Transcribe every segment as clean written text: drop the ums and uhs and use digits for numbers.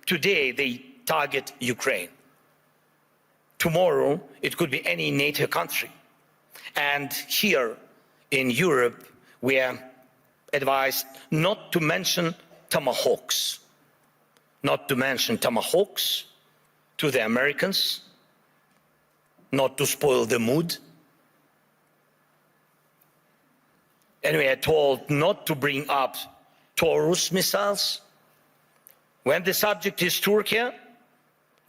Today, they target Ukraine. Tomorrow, it could be any NATO country. And here in Europe, we are advised not to mention Tomahawks. Not to mention Tomahawks to the Americans, not to spoil the mood. And we are told not to bring up Taurus missiles. When the subject is Turkey,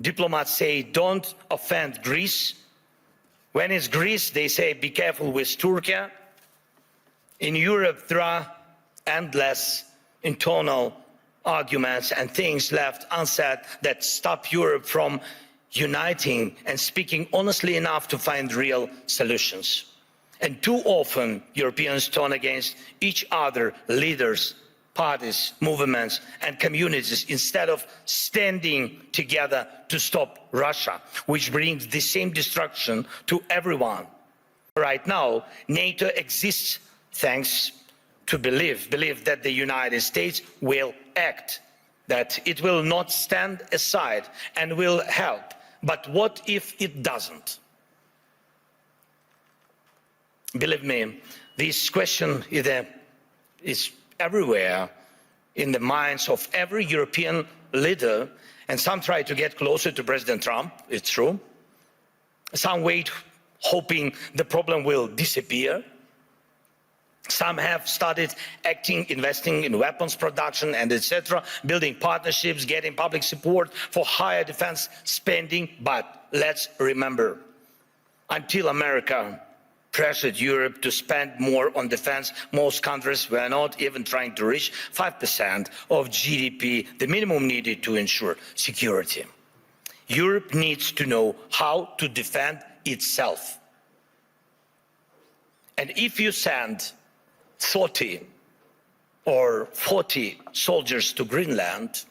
diplomats say don't offend Greece. When it's Greece, they say be careful with Turkey. In Europe, there are endless internal arguments and things left unsaid that stop Europe from uniting and speaking honestly enough to find real solutions. And too often, Europeans turn against each other, leaders, parties, movements and communities, instead of standing together to stop Russia, which brings the same destruction to everyone. Right now, NATO exists thanks to believe that the United States will act, that it will not stand aside and will help. But what if it doesn't? Believe me, this question is everywhere in the minds of every European leader, and some try to get closer to President Trump, it's true. Some wait, hoping the problem will disappear. Some have started acting, investing in weapons production and etc., building partnerships, getting public support for higher defense spending. But let's remember, until America pressured Europe to spend more on defense, most countries were not even trying to reach 5% of GDP, the minimum needed to ensure security. Europe needs to know how to defend itself. And if you send 30 or 40 soldiers to Greenland,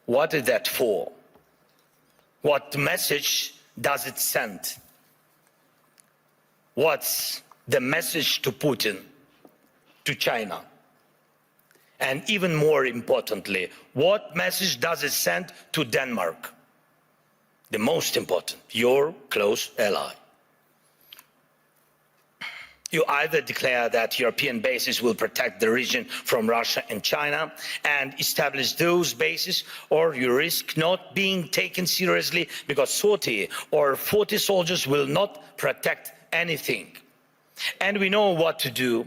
what is that for? What message does it send? What's the message to Putin, to China? And even more importantly, what message does it send to Denmark? The most important, your close ally. You either declare that European bases will protect the region from Russia and China and establish those bases, or you risk not being taken seriously because 30 or 40 soldiers will not protect anything. And we know what to do.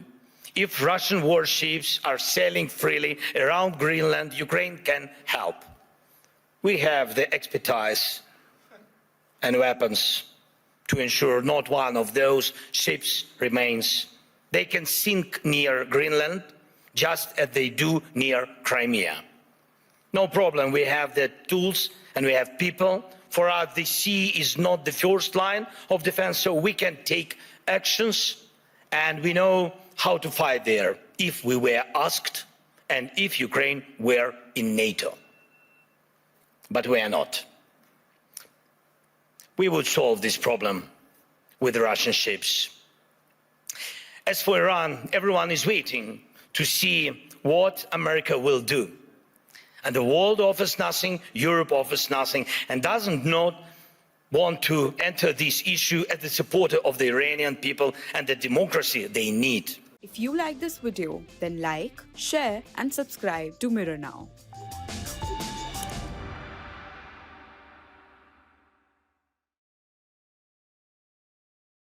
If Russian warships are sailing freely around Greenland, Ukraine can help. We have the expertise and weapons to ensure not one of those ships remains. They can sink near Greenland, just as they do near Crimea. No problem, we have the tools and we have people. For us, the sea is not the first line of defense, so we can take actions, and we know how to fight there if we were asked and if Ukraine were in NATO. But we are not. We would solve this problem with the Russian ships. As for Iran, everyone is waiting to see what America will do. And the world offers nothing, Europe offers nothing, and doesn't not want to enter this issue as the supporter of the Iranian people and the democracy they need. If you like this video, then like, share and subscribe to Mirror Now.